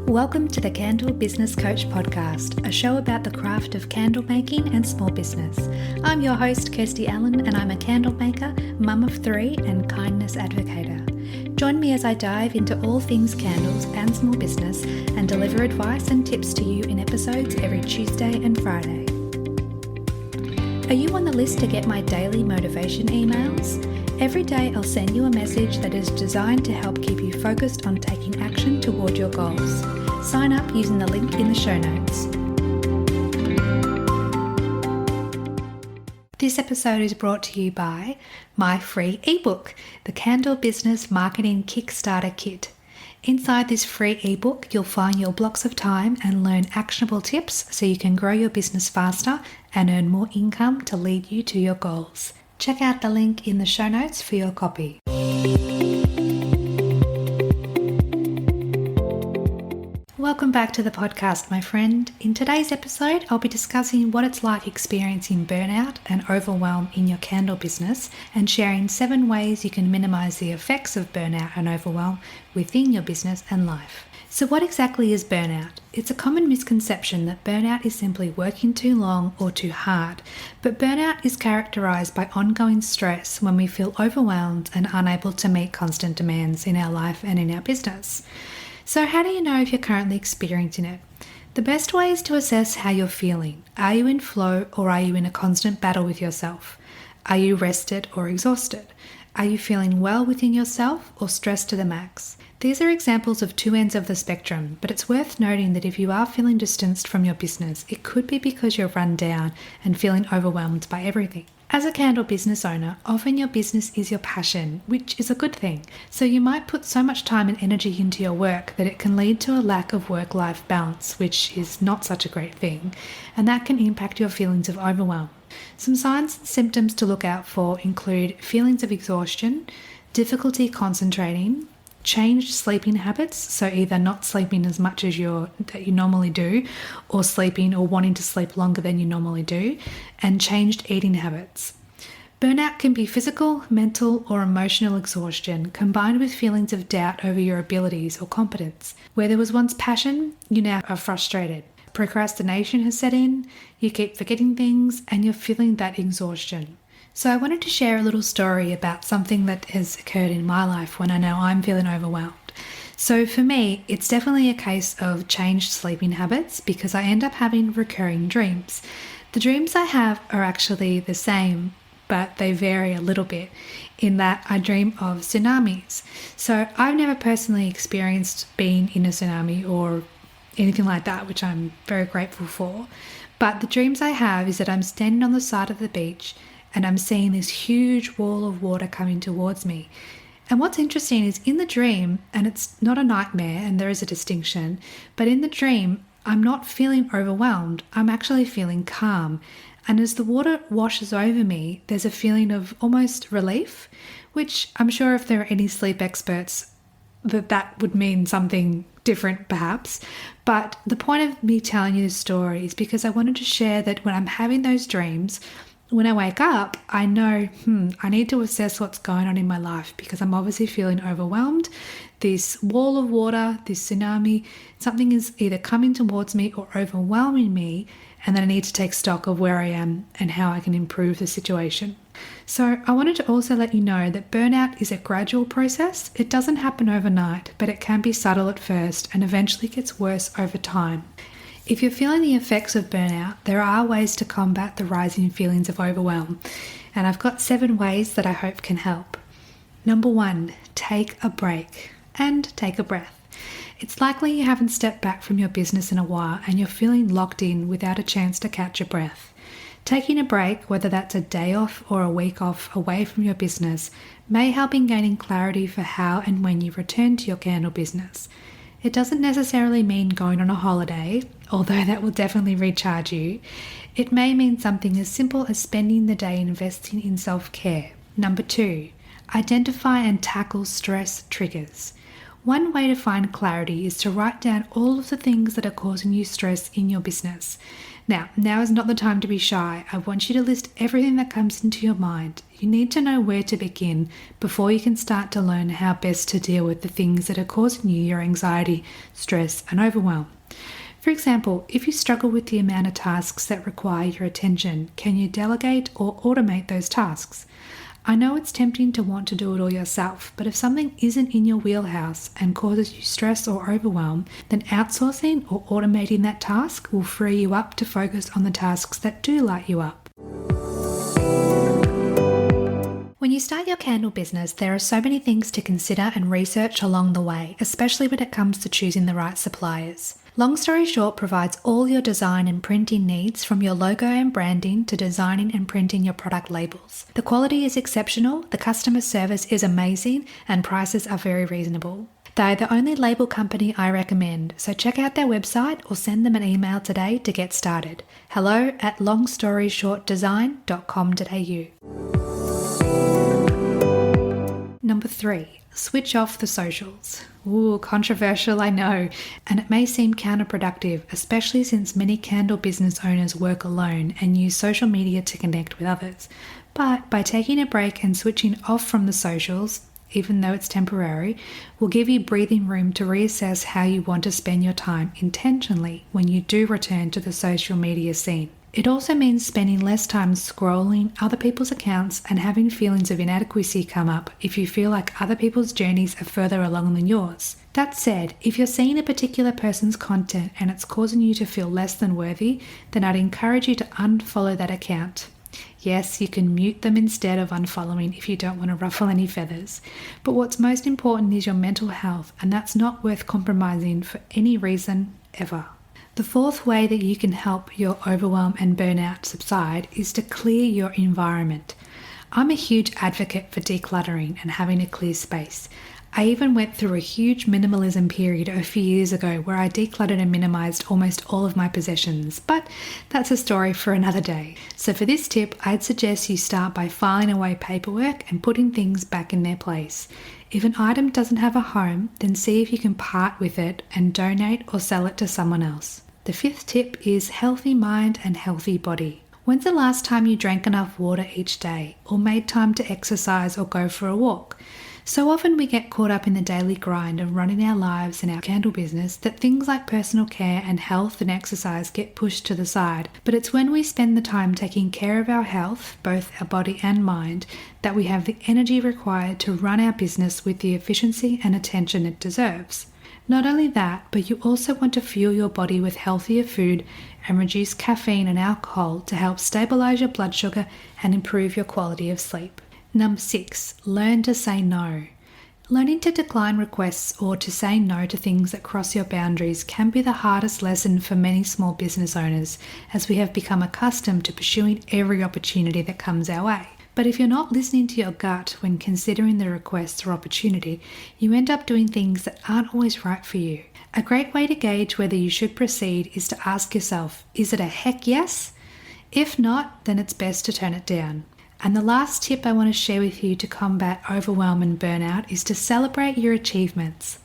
Welcome to the Candle Business Coach Podcast, a show about the craft of candle making and small business. I'm your host, Kirsty Allen, and I'm a candle maker, mum of 3, and kindness advocator. Join me as I dive into all things candles and small business and deliver advice and tips to you in episodes every Tuesday and Friday. Are you on the list to get my daily motivation emails? Every day I'll send you a message that is designed to help keep you focused on taking action toward your goals. Sign up using the link in the show notes. This episode is brought to you by my free ebook, the Candle Business Marketing Kickstarter Kit. Inside this free ebook, you'll find your blocks of time and learn actionable tips so you can grow your business faster and earn more income to lead you to your goals. Check out the link in the show notes for your copy. Welcome back to the podcast, my friend. In today's episode, I'll be discussing what it's like experiencing burnout and overwhelm in your candle business and sharing 7 ways you can minimize the effects of burnout and overwhelm within your business and life. So what exactly is burnout? It's a common misconception that burnout is simply working too long or too hard, but burnout is characterized by ongoing stress when we feel overwhelmed and unable to meet constant demands in our life and in our business. So how do you know if you're currently experiencing it? The best way is to assess how you're feeling. Are you in flow or are you in a constant battle with yourself? Are you rested or exhausted? Are you feeling well within yourself or stressed to the max? These are examples of 2 ends of the spectrum, but it's worth noting that if you are feeling distanced from your business, it could be because you're run down and feeling overwhelmed by everything. As a candle business owner, often your business is your passion, which is a good thing. So you might put so much time and energy into your work that it can lead to a lack of work-life balance, which is not such a great thing, and that can impact your feelings of overwhelm. Some signs and symptoms to look out for include feelings of exhaustion, difficulty concentrating, changed sleeping habits, so either not sleeping as much as you normally do, or sleeping or wanting to sleep longer than you normally do, and changed eating habits. Burnout can be physical, mental, or emotional exhaustion combined with feelings of doubt over your abilities or competence. Where there was once passion, you now are frustrated. Procrastination has set in, you keep forgetting things, and you're feeling that exhaustion. So I wanted to share a little story about something that has occurred in my life when I know I'm feeling overwhelmed. So for me, it's definitely a case of changed sleeping habits because I end up having recurring dreams. The dreams I have are actually the same, but they vary a little bit in that I dream of tsunamis. So I've never personally experienced being in a tsunami or anything like that, which I'm very grateful for. But the dreams I have is that I'm standing on the side of the beach and I'm seeing this huge wall of water coming towards me. And what's interesting is in the dream, and it's not a nightmare and there is a distinction, but in the dream, I'm not feeling overwhelmed. I'm actually feeling calm. And as the water washes over me, there's a feeling of almost relief, which I'm sure if there are any sleep experts, that would mean something different perhaps. But the point of me telling you this story is because I wanted to share that when I'm having those dreams, when I wake up, I know, I need to assess what's going on in my life because I'm obviously feeling overwhelmed. This wall of water, this tsunami, something is either coming towards me or overwhelming me, and then I need to take stock of where I am and how I can improve the situation. So I wanted to also let you know that burnout is a gradual process. It doesn't happen overnight, but it can be subtle at first and eventually gets worse over time. If you're feeling the effects of burnout, there are ways to combat the rising feelings of overwhelm, and I've got 7 ways that I hope can help. Number 1, take a break and take a breath. It's likely you haven't stepped back from your business in a while and you're feeling locked in without a chance to catch your breath. Taking a break, whether that's a day off or a week off away from your business, may help in gaining clarity for how and when you return to your candle business. It doesn't necessarily mean going on a holiday, although that will definitely recharge you. It may mean something as simple as spending the day investing in self-care. Number 2, identify and tackle stress triggers. One way to find clarity is to write down all of the things that are causing you stress in your business. Now is not the time to be shy. I want you to list everything that comes into your mind. You need to know where to begin before you can start to learn how best to deal with the things that are causing you your anxiety, stress, and overwhelm. For example, if you struggle with the amount of tasks that require your attention, can you delegate or automate those tasks? I know it's tempting to want to do it all yourself, but if something isn't in your wheelhouse and causes you stress or overwhelm, then outsourcing or automating that task will free you up to focus on the tasks that do light you up. When you start your candle business, there are so many things to consider and research along the way, especially when it comes to choosing the right suppliers. Long Story Short provides all your design and printing needs, from your logo and branding to designing and printing your product labels. The quality is exceptional, the customer service is amazing, and prices are very reasonable. They're the only label company I recommend, so check out their website or send them an email today to get started. hello@longstoryshortdesign.com.au. Number 3, switch off the socials. Ooh, controversial, I know, and it may seem counterproductive, especially since many candle business owners work alone and use social media to connect with others. But by taking a break and switching off from the socials, even though it's temporary, will give you breathing room to reassess how you want to spend your time intentionally when you do return to the social media scene. It also means spending less time scrolling other people's accounts and having feelings of inadequacy come up if you feel like other people's journeys are further along than yours. That said, if you're seeing a particular person's content and it's causing you to feel less than worthy, then I'd encourage you to unfollow that account. Yes, you can mute them instead of unfollowing if you don't want to ruffle any feathers. But what's most important is your mental health, and that's not worth compromising for any reason ever. The fourth way that you can help your overwhelm and burnout subside is to clear your environment. I'm a huge advocate for decluttering and having a clear space. I even went through a huge minimalism period a few years ago where I decluttered and minimized almost all of my possessions, but that's a story for another day. So for this tip, I'd suggest you start by filing away paperwork and putting things back in their place. If an item doesn't have a home, then see if you can part with it and donate or sell it to someone else. The fifth tip is healthy mind and healthy body. When's the last time you drank enough water each day or made time to exercise or go for a walk? So often we get caught up in the daily grind of running our lives and our candle business that things like personal care and health and exercise get pushed to the side. But it's when we spend the time taking care of our health, both our body and mind, that we have the energy required to run our business with the efficiency and attention it deserves. Not only that, but you also want to fuel your body with healthier food and reduce caffeine and alcohol to help stabilize your blood sugar and improve your quality of sleep. Number 6, learn to say no. Learning to decline requests or to say no to things that cross your boundaries can be the hardest lesson for many small business owners, as we have become accustomed to pursuing every opportunity that comes our way. But if you're not listening to your gut when considering the request or opportunity, you end up doing things that aren't always right for you. A great way to gauge whether you should proceed is to ask yourself, is it a heck yes? If not, then it's best to turn it down. And the last tip I want to share with you to combat overwhelm and burnout is to celebrate your achievements.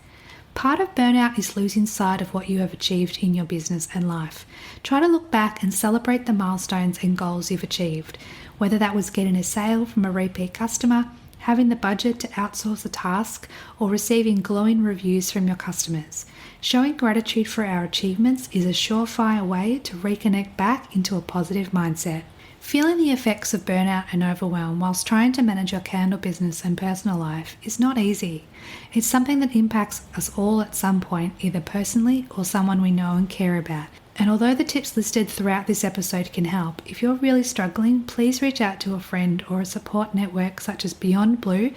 Part of burnout is losing sight of what you have achieved in your business and life. Try to look back and celebrate the milestones and goals you've achieved, whether that was getting a sale from a repeat customer, having the budget to outsource a task, or receiving glowing reviews from your customers. Showing gratitude for our achievements is a surefire way to reconnect back into a positive mindset. Feeling the effects of burnout and overwhelm whilst trying to manage your candle business and personal life is not easy. It's something that impacts us all at some point, either personally or someone we know and care about. And although the tips listed throughout this episode can help, if you're really struggling, please reach out to a friend or a support network such as Beyond Blue,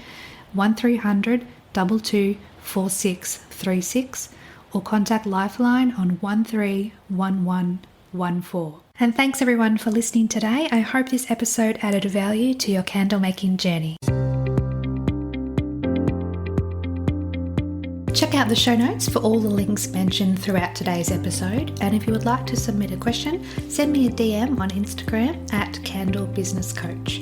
1300 22 4636, or contact Lifeline on 131114. And thanks everyone for listening today. I hope this episode added value to your candle making journey. Check out the show notes for all the links mentioned throughout today's episode. And if you would like to submit a question, send me a DM on Instagram at Candle Business Coach.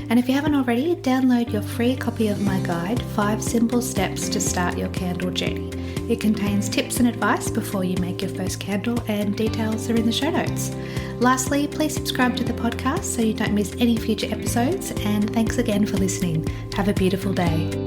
And if you haven't already, download your free copy of my guide, 5 Simple Steps to Start Your Candle Journey. It contains tips and advice before you make your first candle, and details are in the show notes. Lastly, please subscribe to the podcast so you don't miss any future episodes, and thanks again for listening. Have a beautiful day.